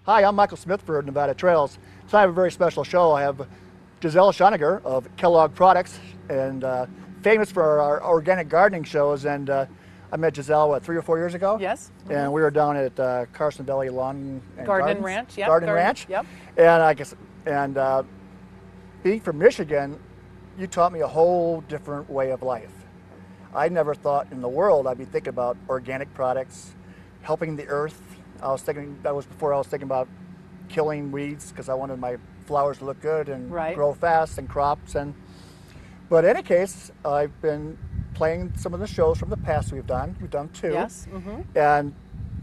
Hi, I'm Michael Smith for Nevada Trails. So I have a very special show. I have Gisele Schoniger of Kellogg Products, and famous for our organic gardening shows. And I met Gisele, 3 or 4 years ago? Yes. And we were down at Carson Valley Lawn and Garden and Ranch, yeah. Garden Ranch. Yep. And being from Michigan, you taught me a whole different way of life. I never thought in the world I'd be thinking about organic products, helping the earth. That was before I was thinking about killing weeds because I wanted my flowers to look good and grow fast and crops. But in any case, I've been playing some of the shows from the past we've done. We've done 2. Yes. Mm-hmm. And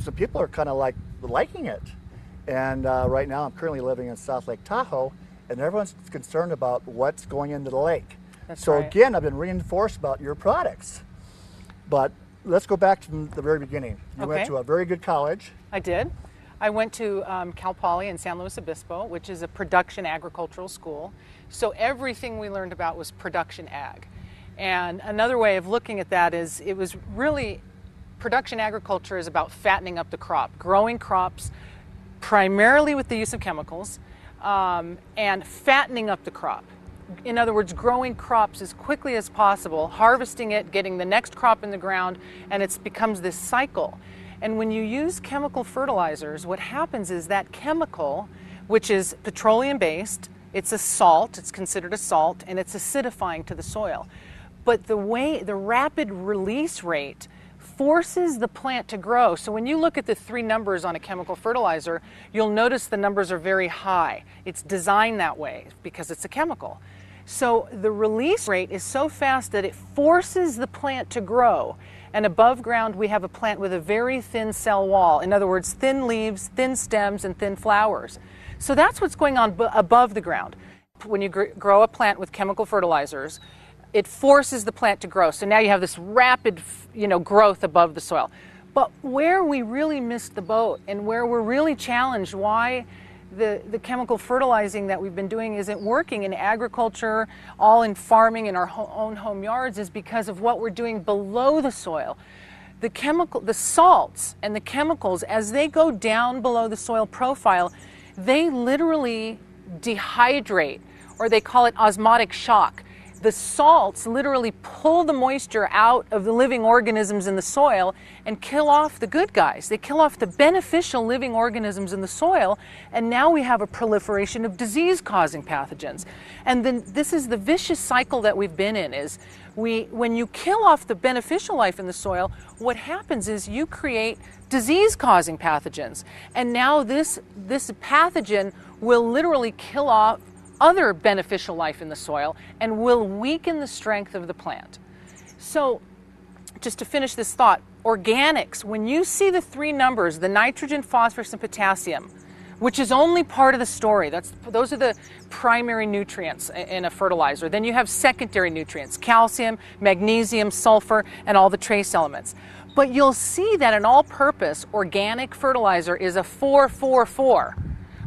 so people are kind of liking it. And right now I'm currently living in South Lake Tahoe, and everyone's concerned about what's going into the lake. That's right. Again, I've been reinforced about your products. But let's go back to the very beginning. You went to a very good college. I did. I went to Cal Poly in San Luis Obispo, which is a production agricultural school. So everything we learned about was production ag. And another way of looking at that is it was really, production agriculture is about fattening up the crop, growing crops primarily with the use of chemicals, and fattening up the crop. In other words, growing crops as quickly as possible, harvesting it, getting the next crop in the ground, and it becomes this cycle. And when you use chemical fertilizers, what happens is that chemical, which is petroleum-based, it's a salt, it's considered a salt, and it's acidifying to the soil. But the rapid release rate forces the plant to grow. So when you look at the 3 numbers on a chemical fertilizer, you'll notice the numbers are very high. It's designed that way because it's a chemical. So the release rate is so fast that it forces the plant to grow. And above ground, we have a plant with a very thin cell wall. In other words, thin leaves, thin stems, and thin flowers. So that's what's going on above the ground. When you grow a plant with chemical fertilizers, it forces the plant to grow. So now you have this rapid, growth above the soil. But where we really missed the boat and where we're really challenged why the chemical fertilizing that we've been doing isn't working in agriculture, all in farming in our own home yards, is because of what we're doing below the soil. The salts and the chemicals, as they go down below the soil profile, they literally dehydrate, or they call it osmotic shock. The salts literally pull the moisture out of the living organisms in the soil and kill off the good guys. They kill off the beneficial living organisms in the soil, and now we have a proliferation of disease-causing pathogens. And then this is the vicious cycle that we've been in, is when you kill off the beneficial life in the soil, what happens is you create disease-causing pathogens. And now this pathogen will literally kill off other beneficial life in the soil and will weaken the strength of the plant. So just to finish this thought, organics, when you see the 3 numbers, the nitrogen, phosphorus, and potassium, which is only part of the story, those are the primary nutrients in a fertilizer. Then you have secondary nutrients, calcium, magnesium, sulfur, and all the trace elements. But you'll see that an all-purpose organic fertilizer is a 4-4-4.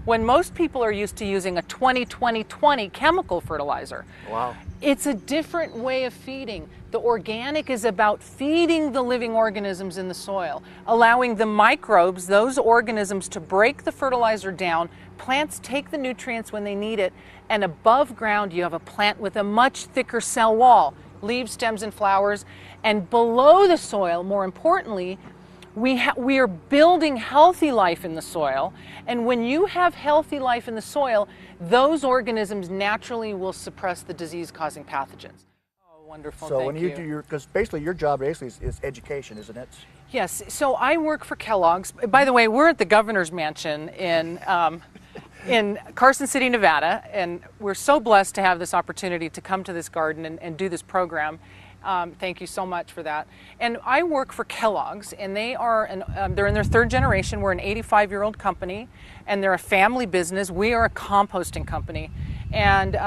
When most people are used to using a 20-20-20 chemical fertilizer. Wow. It's a different way of feeding. The organic is about feeding the living organisms in the soil, allowing the microbes, those organisms, to break the fertilizer down. Plants take the nutrients when they need it, and above ground you have a plant with a much thicker cell wall, leaves, stems, and flowers. And below the soil, more importantly, we are building healthy life in the soil, and when you have healthy life in the soil, those organisms naturally will suppress the disease-causing pathogens. Oh, wonderful! So when you do because basically your job is education, isn't it? Yes. So I work for Kellogg's. By the way, we're at the governor's mansion in Carson City, Nevada, and we're so blessed to have this opportunity to come to this garden and do this program. Thank you so much for that. And I work for Kellogg's, and they're in their 3rd generation. We're an 85-year-old company, and they're a family business. We are a composting company. And in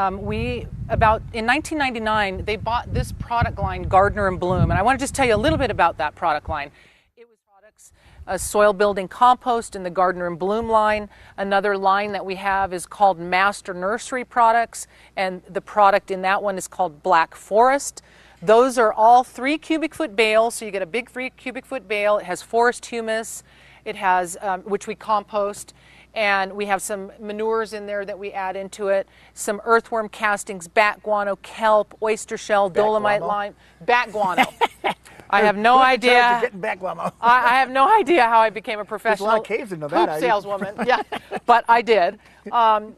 1999, they bought this product line, Gardener and Bloom. And I want to just tell you a little bit about that product line. It was products, a soil building compost in the Gardener and Bloom line. Another line that we have is called Master Nursery Products, and the product in that one is called Black Forest. Those are all 3 cubic foot bales, so you get a big 3 cubic foot bale. It has forest humus, it has which we compost. And we have some manures in there that we add into it, some earthworm castings, bat guano, kelp, oyster shell, dolomite lime, bat guano. I have no idea. Getting back guano. I have no idea how I became a professional There's a lot of caves in Nevada. poop saleswoman. Yeah, but I did. And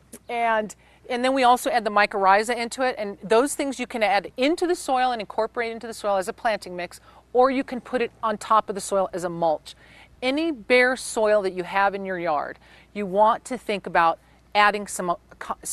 then we also add the mycorrhiza into it, and those things you can add into the soil and incorporate into the soil as a planting mix, or you can put it on top of the soil as a mulch. Any bare soil that you have in your yard, you want to think about adding some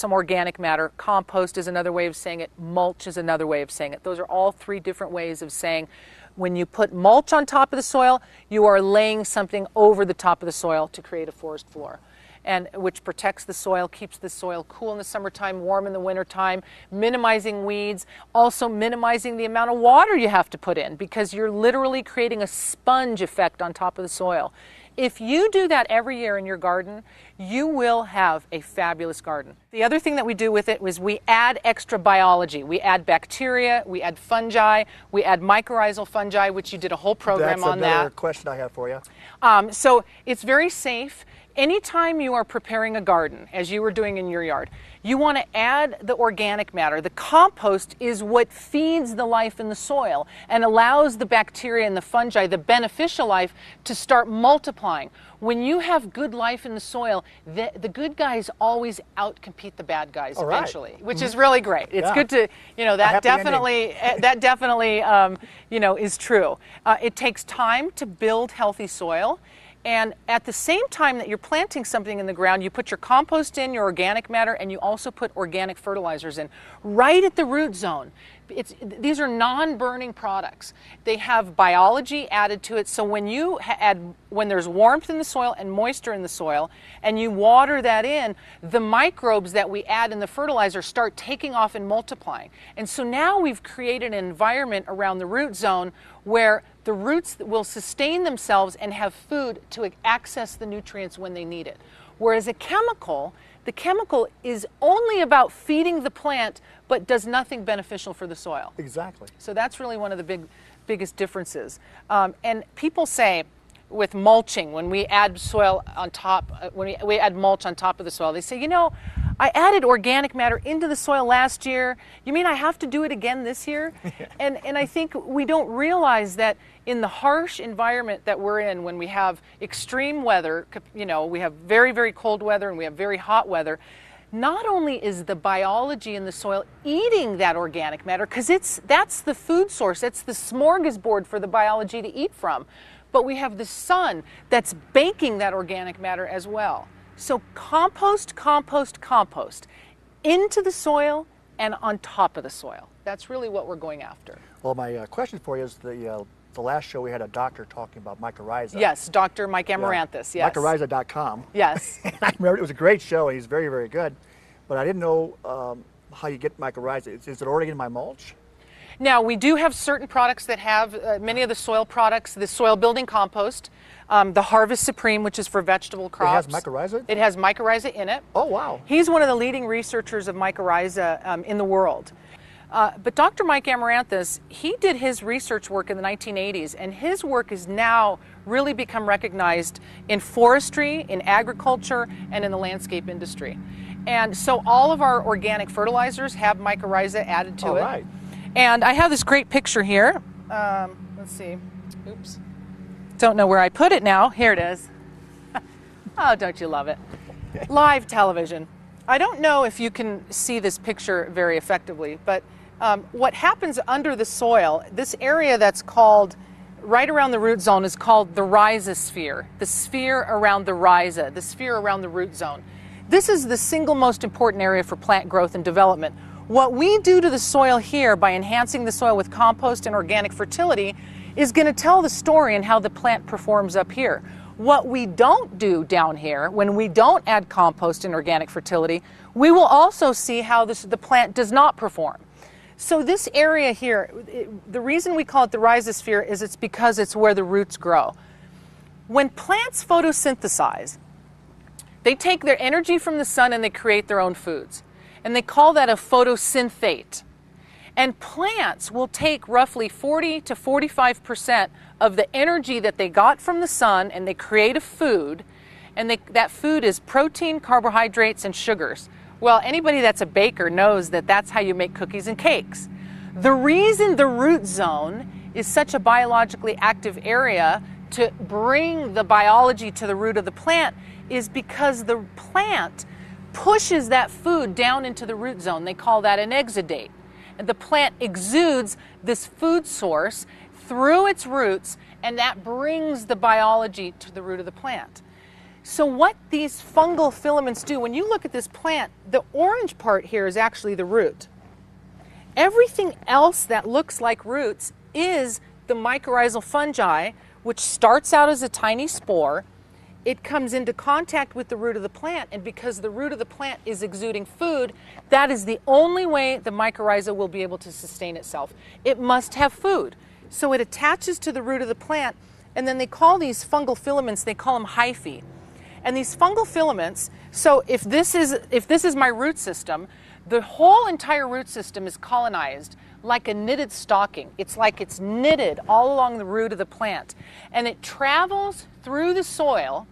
organic matter. Compost is another way of saying it. Mulch is another way of saying it. Those are all three different ways of saying when you put mulch on top of the soil, you are laying something over the top of the soil to create a forest floor, and which protects the soil, keeps the soil cool in the summertime, warm in the wintertime, minimizing weeds, also minimizing the amount of water you have to put in, because you're literally creating a sponge effect on top of the soil. If you do that every year in your garden, you will have a fabulous garden. The other thing that we do with it was we add extra biology. We add bacteria, we add fungi, we add mycorrhizal fungi, which you did a whole program on that. That's another question I have for you. So it's very safe. Anytime you are preparing a garden, as you were doing in your yard, you want to add the organic matter. The compost is what feeds the life in the soil and allows the bacteria and the fungi, the beneficial life, to start multiplying. When you have good life in the soil, the good guys always outcompete the bad guys eventually, which is really great. It's good to, that definitely, is true. It takes time to build healthy soil. And at the same time that you're planting something in the ground, you put your compost in, your organic matter, and you also put organic fertilizers in right at the root zone. These are non-burning products. They have biology added to it, so when there's warmth in the soil and moisture in the soil, and you water that in, the microbes that we add in the fertilizer start taking off and multiplying. And so now we've created an environment around the root zone where the roots will sustain themselves and have food to access the nutrients when they need it. Whereas the chemical is only about feeding the plant, but does nothing beneficial for the soil. Exactly. So that's really one of the biggest differences. And people say with mulching, when we add soil on top, when we add mulch on top of the soil, they say, I added organic matter into the soil last year. You mean I have to do it again this year? And I think we don't realize that in the harsh environment that we're in, when we have extreme weather, we have very, very cold weather and we have very hot weather, not only is the biology in the soil eating that organic matter, because that's the food source, it's the smorgasbord for the biology to eat from, but we have the sun that's baking that organic matter as well. So compost, compost, compost into the soil and on top of the soil. That's really what we're going after. Well, my question for you is the last show we had a doctor talking about mycorrhiza. Yes, Dr. Mike Amaranthus, yes. Mycorrhiza.com. Yes. And I remember it was a great show, and he's very, very good. But I didn't know how you get mycorrhiza. Is it already in my mulch? Now, we do have certain products that have many of the soil products, the soil building compost, the Harvest Supreme, which is for vegetable crops. It has mycorrhiza? It has mycorrhiza in it. Oh, wow. He's one of the leading researchers of mycorrhiza in the world. But Dr. Mike Amaranthus, he did his research work in the 1980s, and his work has now really become recognized in forestry, in agriculture, and in the landscape industry. And so all of our organic fertilizers have mycorrhiza added to it. Right. And I have this great picture here. Let's see. Oops. Don't know where I put it now. Here it is. Oh, don't you love it? Live television. I don't know if you can see this picture very effectively, but what happens under the soil, this area that's called, right around the root zone, is called the rhizosphere, the sphere around the rhiza, the sphere around the root zone. This is the single most important area for plant growth and development. What we do to the soil here by enhancing the soil with compost and organic fertility is going to tell the story and how the plant performs up here. What we don't do down here, when we don't add compost and organic fertility, we will also see how the plant does not perform. So this area here, the reason we call it the rhizosphere is it's because it's where the roots grow. When plants photosynthesize, they take their energy from the sun and they create their own foods. And they call that a photosynthate. And plants will take roughly 40 to 45% of the energy that they got from the sun and they create a food, And that food is protein, carbohydrates, and sugars. Well, anybody that's a baker knows that that's how you make cookies and cakes. The reason the root zone is such a biologically active area to bring the biology to the root of the plant is because the plant pushes that food down into the root zone. They call that an exudate. And the plant exudes this food source through its roots, and that brings the biology to the root of the plant. So what these fungal filaments do, when you look at this plant, the orange part here is actually the root. Everything else that looks like roots is the mycorrhizal fungi, which starts out as a tiny spore. It comes into contact with the root of the plant, and because the root of the plant is exuding food, that is the only way the mycorrhiza will be able to sustain itself. It must have food. So it attaches to the root of the plant, and then they call these fungal filaments, they call them hyphae. And these fungal filaments, so if this is my root system, the whole entire root system is colonized like a knitted stocking. It's like it's knitted all along the root of the plant. And it travels through the soil.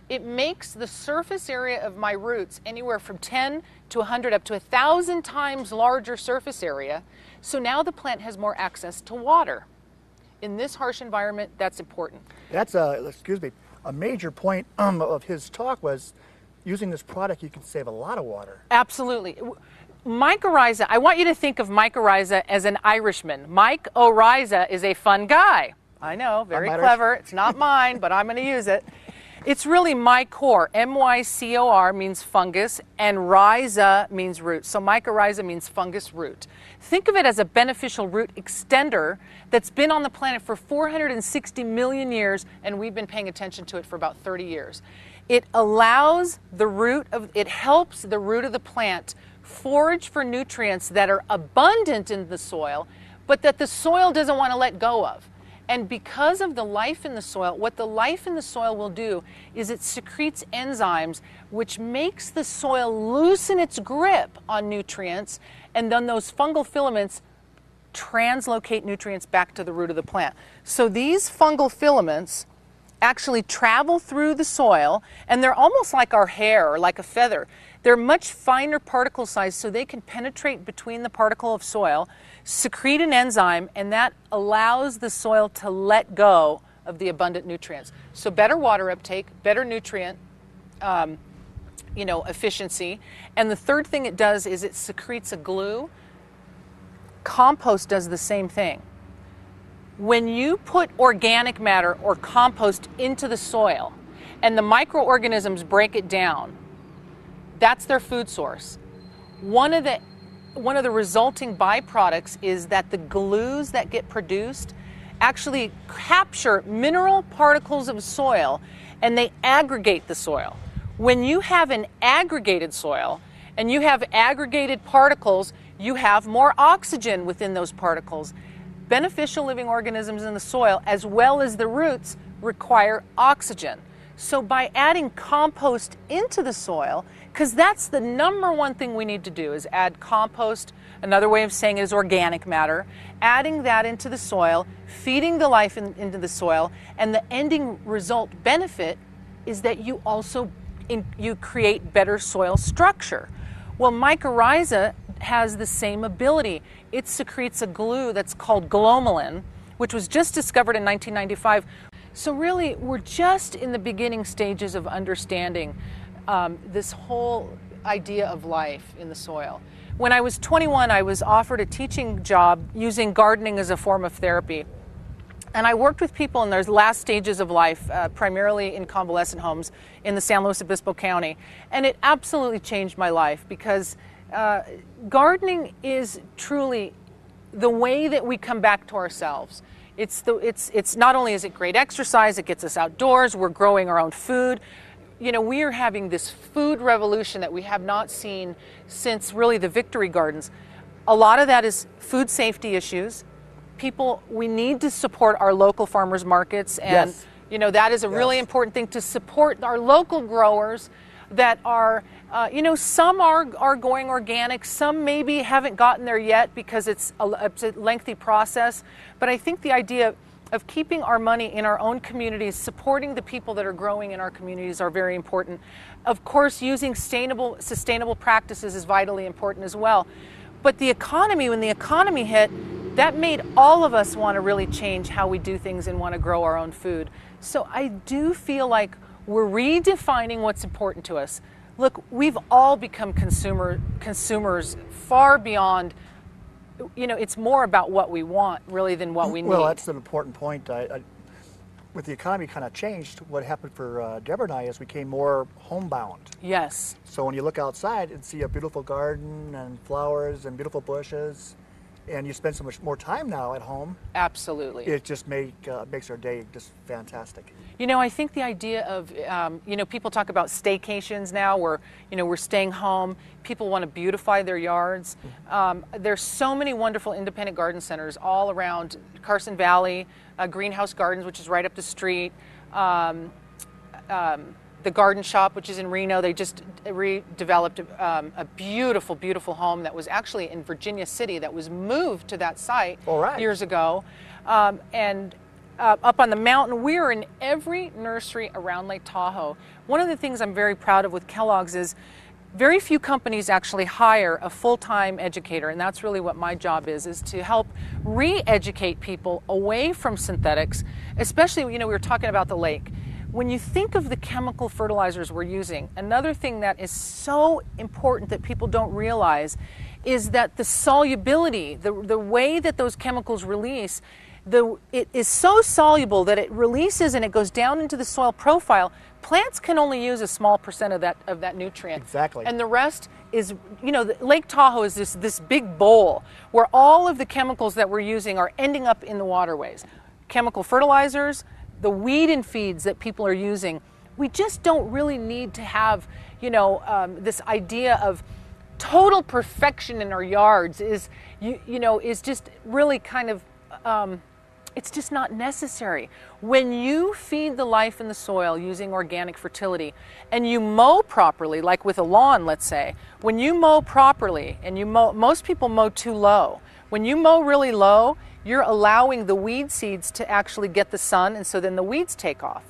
It makes the surface area of my roots anywhere from 10 to 100 up to 1,000 times larger surface area. So now the plant has more access to water. In this harsh environment, that's important. That's a major point of his talk was using this product you can save a lot of water. Absolutely. Mycorrhiza, I want you to think of mycorrhiza as an Irishman. Mike O'Riza is a fun guy. I know, very clever. It's not mine, but I'm going to use it. It's really mycor. M-Y-C-O-R means fungus, and rhiza means root. So mycorrhiza means fungus root. Think of it as a beneficial root extender that's been on the planet for 460 million years, and we've been paying attention to it for about 30 years. It allows it helps the root of the plant forage for nutrients that are abundant in the soil, but that the soil doesn't want to let go of. And because of the life in the soil, what the life in the soil will do is it secretes enzymes which makes the soil loosen its grip on nutrients, and then those fungal filaments translocate nutrients back to the root of the plant. So these fungal filaments actually travel through the soil, and they're almost like our hair or like a feather. They're much finer particle size, so they can penetrate between the particle of soil, secrete an enzyme, and that allows the soil to let go of the abundant nutrients. So better water uptake, better nutrient efficiency. And the third thing it does is it secretes a glue. Compost does the same thing. When you put organic matter or compost into the soil and the microorganisms break it down, that's their food source. One of the resulting byproducts is that the glues that get produced actually capture mineral particles of soil, and they aggregate the soil. When you have an aggregated soil and you have aggregated particles, you have more oxygen within those particles. Beneficial living organisms in the soil, as well as the roots, require oxygen. So by adding compost into the soil, because that's the number one thing we need to do is add compost. Another way of saying it is organic matter. Adding that into the soil, feeding the life into the soil, and the ending result benefit is that you also you create better soil structure. Well, mycorrhiza has the same ability. It secretes a glue that's called glomalin, which was just discovered in 1995. So really, we're just in the beginning stages of understanding this whole idea of life in the soil. When I was 21, I was offered a teaching job using gardening as a form of therapy. And I worked with people in their last stages of life, primarily in convalescent homes in the San Luis Obispo County. And it absolutely changed my life because gardening is truly the way that we come back to ourselves. It's not only is it great exercise, it gets us outdoors, we're growing our own food. You know, we are having this food revolution that we have not seen since really the Victory Gardens. A lot of that is food safety issues. We need to support our local farmers markets, and yes. That is a really important thing, to support our local growers that are, some are going organic, some maybe haven't gotten there yet because it's a lengthy process. But I think the idea of keeping our money in our own communities, supporting the people that are growing in our communities are very important. Of course, using sustainable practices is vitally important as well. But the economy, when the economy hit, that made all of us want to really change how we do things and want to grow our own food. So I do feel like we're redefining what's important to us. Look, we've all become consumers far beyond, it's more about what we want really than what we need. Well, that's an important point. With the economy kind of changed, what happened for Deborah and I is we became more homebound. Yes. So when you look outside and see a beautiful garden and flowers and beautiful bushes, and you spend so much more time now at home. Absolutely. It just makes our day just fantastic. I think the idea of, people talk about staycations now where, we're staying home. People want to beautify their yards. There's so many wonderful independent garden centers all around Carson Valley, Greenhouse Gardens, which is right up the street. The Garden Shop, which is in Reno, they just redeveloped a beautiful, beautiful home that was actually in Virginia City that was moved to that site years ago. And up on the mountain, we're in every nursery around Lake Tahoe. One of the things I'm very proud of with Kellogg's is very few companies actually hire a full-time educator, and that's really what my job is to help re-educate people away from synthetics, especially, we were talking about the lake. When you think of the chemical fertilizers we're using, another thing that is so important that people don't realize is that the solubility, the way that those chemicals release, it is so soluble that it releases and it goes down into the soil profile. Plants can only use a small percent of that nutrient. Exactly. And the rest is, Lake Tahoe is this big bowl where all of the chemicals that we're using are ending up in the waterways. Chemical fertilizers, the weed and feeds that people are using. We just don't really need to have, this idea of total perfection in our yards is just really kind of, it's just not necessary. When you feed the life in the soil using organic fertility and you mow properly, like with a lawn, let's say, when you mow properly and most people mow too low. When you mow really low, you're allowing the weed seeds to actually get the sun, and so then the weeds take off.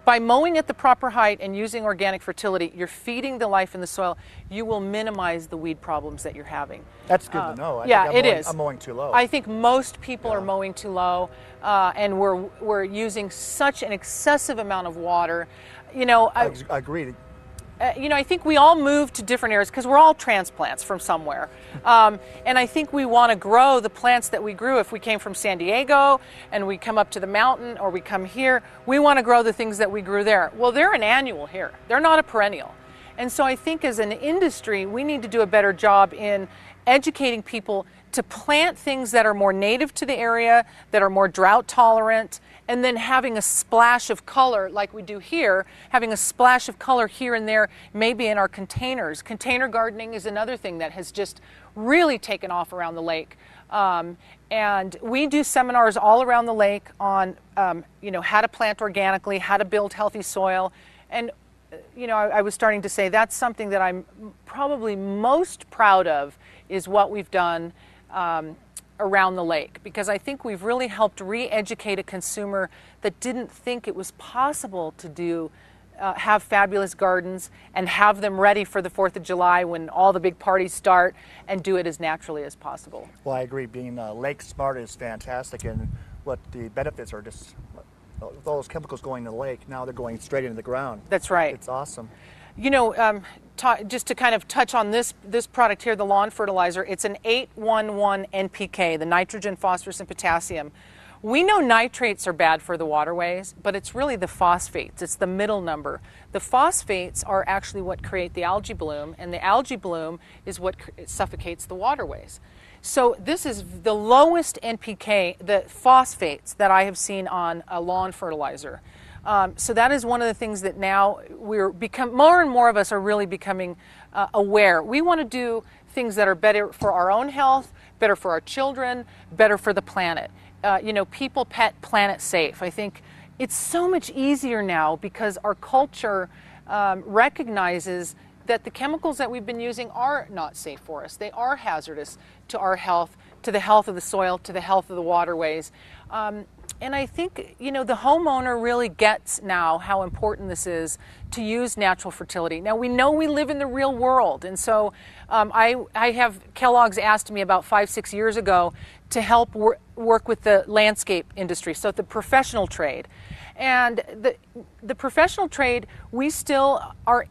By mowing at the proper height and using organic fertility, you're feeding the life in the soil. You will minimize the weed problems that you're having. That's good to know. I'm mowing too low. I think most people are mowing too low, and we're using such an excessive amount of water. I agree. I think we all move to different areas because we're all transplants from somewhere. And I think we want to grow the plants that we grew. If we came from San Diego and we come up to the mountain or we come here, we want to grow the things that we grew there. Well, they're an annual here. They're not a perennial. And so I think as an industry, we need to do a better job in educating people to plant things that are more native to the area, that are more drought tolerant, and then having a splash of color like we do here, having a splash of color here and there, maybe in our containers. Container gardening is another thing that has just really taken off around the lake. And we do seminars all around the lake on, how to plant organically, how to build healthy soil. And, I was starting to say that's something that I'm probably most proud of is what we've done around the lake, because I think we've really helped re-educate a consumer that didn't think it was possible to have fabulous gardens and have them ready for the 4th of July when all the big parties start, and do it as naturally as possible. Well, I agree. Being lake smart is fantastic, and what the benefits are just with all those chemicals going to the lake, now they're going straight into the ground. That's right. It's awesome. Just to kind of touch on this product here, the lawn fertilizer, it's an 811 NPK, the nitrogen, phosphorus, and potassium. We know nitrates are bad for the waterways, but it's really the phosphates. It's the middle number. The phosphates are actually what create the algae bloom, and the algae bloom is what suffocates the waterways. So this is the lowest NPK, the phosphates, that I have seen on a lawn fertilizer. So that is one of the things that now more and more of us are really becoming aware. We want to do things that are better for our own health, better for our children, better for the planet. People, pet, planet safe. I think it's so much easier now because our culture recognizes that the chemicals that we've been using are not safe for us. They are hazardous to our health, to the health of the soil, to the health of the waterways. And I think, the homeowner really gets now how important this is to use natural fertility. Now, we know we live in the real world. And so I have Kellogg's asked me about 5-6 years ago to help work with the landscape industry, so the professional trade. And the professional trade, we still are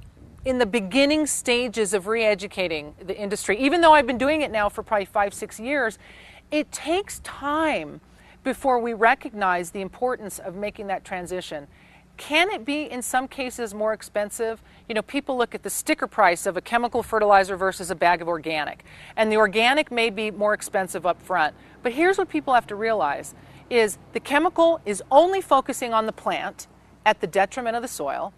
in the beginning stages of re-educating the industry. Even though I've been doing it now for probably 5-6 years, it takes time before we recognize the importance of making that transition. Can it be in some cases more expensive? People look at the sticker price of a chemical fertilizer versus a bag of organic, and the organic may be more expensive up front. But here's what people have to realize is the chemical is only focusing on the plant at the detriment of the soil.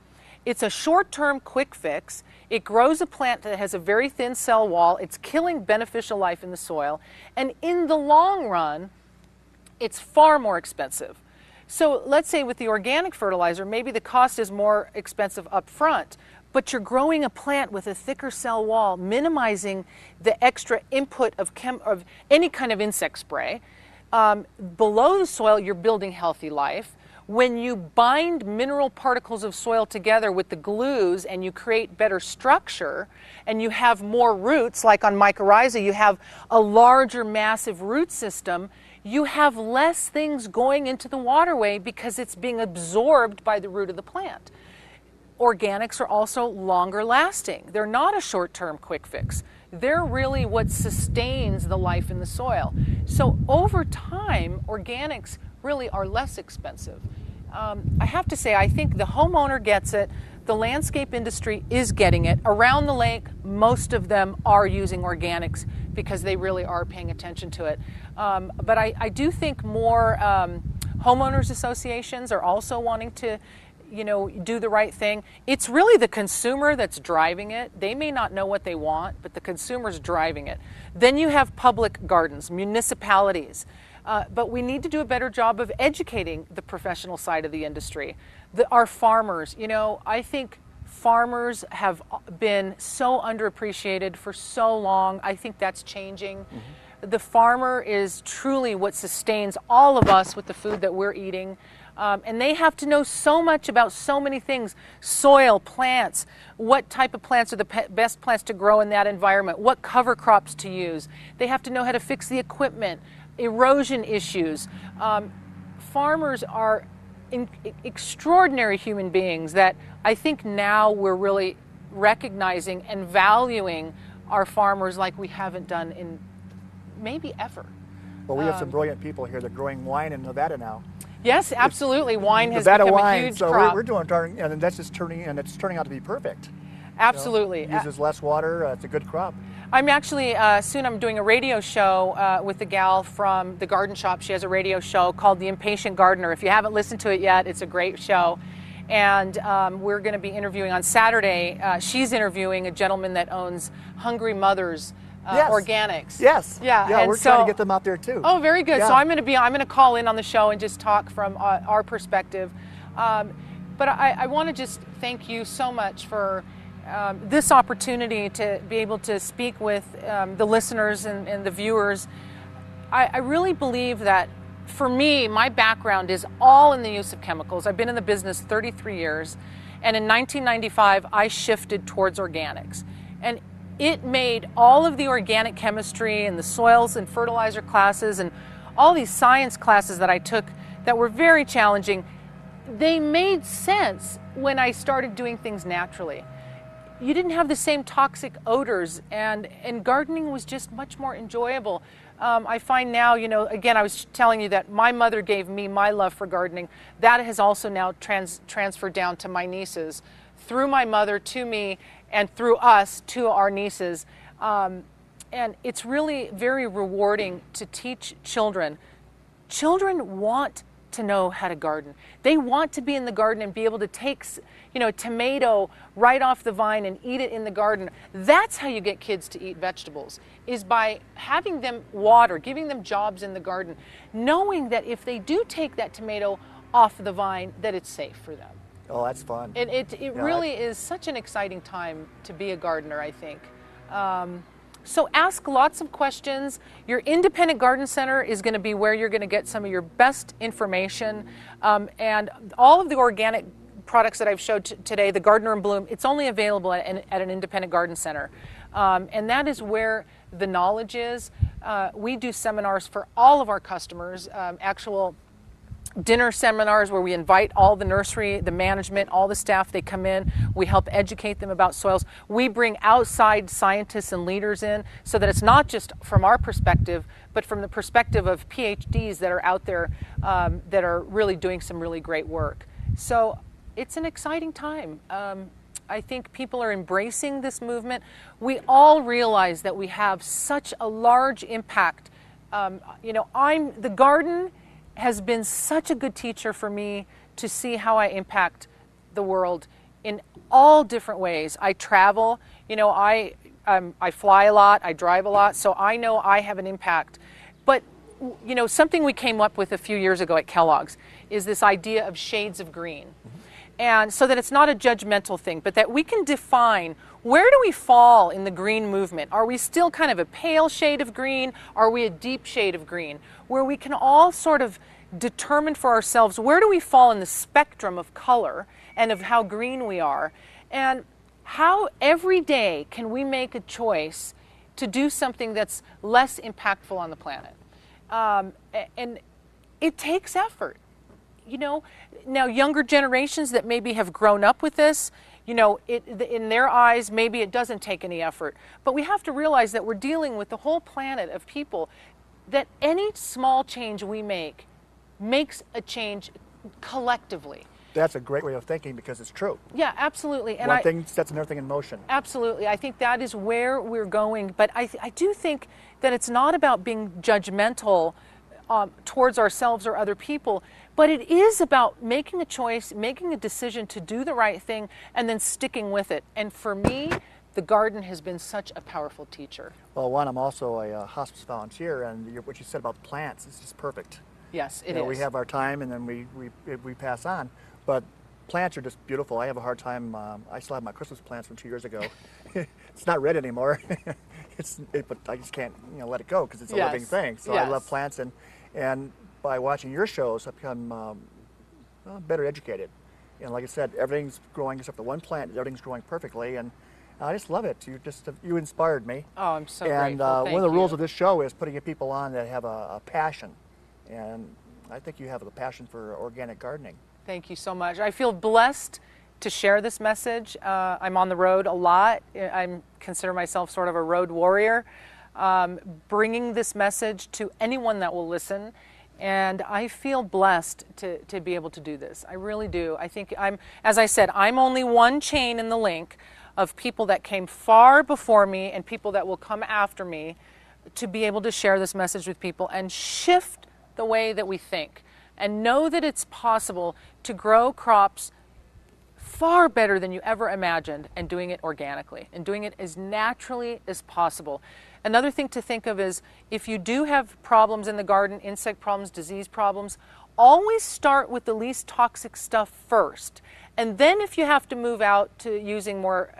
It's a short-term quick fix. It grows a plant that has a very thin cell wall. It's killing beneficial life in the soil. And in the long run, it's far more expensive. So let's say with the organic fertilizer, maybe the cost is more expensive up front, but you're growing a plant with a thicker cell wall, minimizing the extra input of any kind of insect spray. Below the soil, you're building healthy life. When you bind mineral particles of soil together with the glues and you create better structure and you have more roots, like on mycorrhiza, you have a larger, massive root system, you have less things going into the waterway because it's being absorbed by the root of the plant. Organics are also longer lasting. They're not a short-term quick fix. They're really what sustains the life in the soil. So over time, organics really are less expensive. I have to say, I think the homeowner gets it. The landscape industry is getting it. Around the lake, most of them are using organics because they really are paying attention to it. But I do think more homeowners associations are also wanting to do the right thing. It's really the consumer that's driving it. They may not know what they want, but the consumer's driving it. Then you have public gardens, municipalities. But we need to do a better job of educating the professional side of the industry. Our farmers, I think farmers have been so underappreciated for so long. I think that's changing. Mm-hmm. The farmer is truly what sustains all of us with the food that we're eating. And they have to know so much about so many things: soil, plants, what type of plants are the best plants to grow in that environment, what cover crops to use. They have to know how to fix the equipment, erosion issues. Farmers are extraordinary human beings that I think now we're really recognizing and valuing our farmers like we haven't done in maybe ever. Well, we have some brilliant people here. They're growing wine in Nevada now. Yes, absolutely. Wine has Nevada become wine, a huge so crop. we're doing, and that's just turning out to be perfect. Absolutely. It uses less water. It's a good crop. I'm actually, soon I'm doing a radio show with a gal from the garden shop. She has a radio show called The Impatient Gardener. If you haven't listened to it yet, it's a great show. And we're going to be interviewing on Saturday. She's interviewing a gentleman that owns Hungry Mothers Organics. Yes. Yeah. We're trying to get them out there too. Oh, very good. Yeah. So I'm going to call in on the show and just talk from our perspective. But I want to just thank you so much for this opportunity to be able to speak with the listeners and the viewers. I really believe that for me, my background is all in the use of chemicals. I've been in the business 33 years, and in 1995, I shifted towards organics. And it made all of the organic chemistry and the soils and fertilizer classes and all these science classes that I took that were very challenging, they made sense when I started doing things naturally. You didn't have the same toxic odors, and gardening was just much more enjoyable. I find now, again, I was telling you that my mother gave me my love for gardening. That has also now transferred down to my nieces, through my mother to me, and through us to our nieces. And it's really very rewarding to teach children. Children want to know how to garden. They want to be in the garden and be able to take, a tomato right off the vine and eat it in the garden. That's how you get kids to eat vegetables, is by having them water, giving them jobs in the garden, knowing that if they do take that tomato off the vine, that it's safe for them. Oh, that's fun. It really is such an exciting time to be a gardener, I think. So ask lots of questions. Your independent garden center is going to be where you're going to get some of your best information. And all of the organic products that I've showed today, the Gardener in Bloom, it's only available at an independent garden center. And that is where the knowledge is. We do seminars for all of our customers, actual dinner seminars where we invite all the nursery, the management, all the staff. They come in, we help educate them about soils. We bring outside scientists and leaders in so that it's not just from our perspective, but from the perspective of PhDs that are out there that are really doing some really great work. So it's an exciting time. I think people are embracing this movement. We all realize that we have such a large impact. The garden has been such a good teacher for me to see how I impact the world in all different ways. I travel, I fly a lot, I drive a lot, so I know I have an impact. But, something we came up with a few years ago at Kellogg's is this idea of shades of green. And so that it's not a judgmental thing, but that we can define where do we fall in the green movement? Are we still kind of a pale shade of green? Are we a deep shade of green? Where we can all sort of determine for ourselves where do we fall in the spectrum of color and of how green we are, and how every day can we make a choice to do something that's less impactful on the planet. And it takes effort. Now younger generations that maybe have grown up with this, in their eyes, maybe it doesn't take any effort. But we have to realize that we're dealing with the whole planet of people, that any small change we make makes a change collectively. That's a great way of thinking because it's true. Yeah, absolutely. And one thing sets another thing in motion. Absolutely. I think that is where we're going. But I do think that it's not about being judgmental towards ourselves or other people, but it is about making a choice, making a decision to do the right thing, and then sticking with it. And for me, the garden has been such a powerful teacher. Well, I'm also a hospice volunteer, and what you said about plants is just perfect. Yes, it is. We have our time, and then we pass on. But plants are just beautiful. I have a hard time. I still have my Christmas plants from 2 years ago. It's not red anymore. But I just can't let it go because it's a living thing. So I love plants, and by watching your shows, I've become better educated. And like I said, everything's growing except for one plant. Everything's growing perfectly, and I just love it. You inspired me. Oh, I'm so grateful. And one of the rules of this show is putting people on that have a passion, and I think you have the passion for organic gardening. Thank you so much. I feel blessed to share this message. I'm on the road a lot. I consider myself sort of a road warrior, bringing this message to anyone that will listen. And I feel blessed to be able to do this. I really do. I think as I said, I'm only one chain in the link of people that came far before me and people that will come after me to be able to share this message with people and shift the way that we think and know that it's possible to grow crops far better than you ever imagined, and doing it organically and doing it as naturally as possible. Another thing to think of is if you do have problems in the garden, insect problems, disease problems, always start with the least toxic stuff first. And then if you have to move out to using more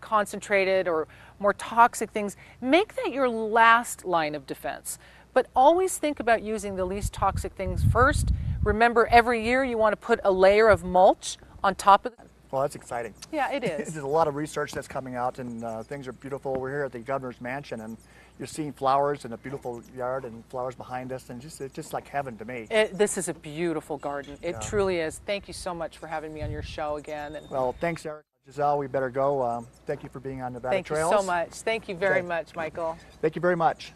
concentrated or more toxic things, make that your last line of defense. But always think about using the least toxic things first. Remember, every year you want to put a layer of mulch on top of it. Well, that's exciting. Yeah, it is. There's a lot of research that's coming out, and things are beautiful. We're here at the governor's mansion, and you're seeing flowers in a beautiful yard and flowers behind us, and it's just like heaven to me. This is a beautiful garden. It truly is. Thank you so much for having me on your show again. Well, thanks, Eric. Gisele, we better go. Thank you for being on Nevada Trails. Thank you so much. Thank you very much, Michael. Thank you very much.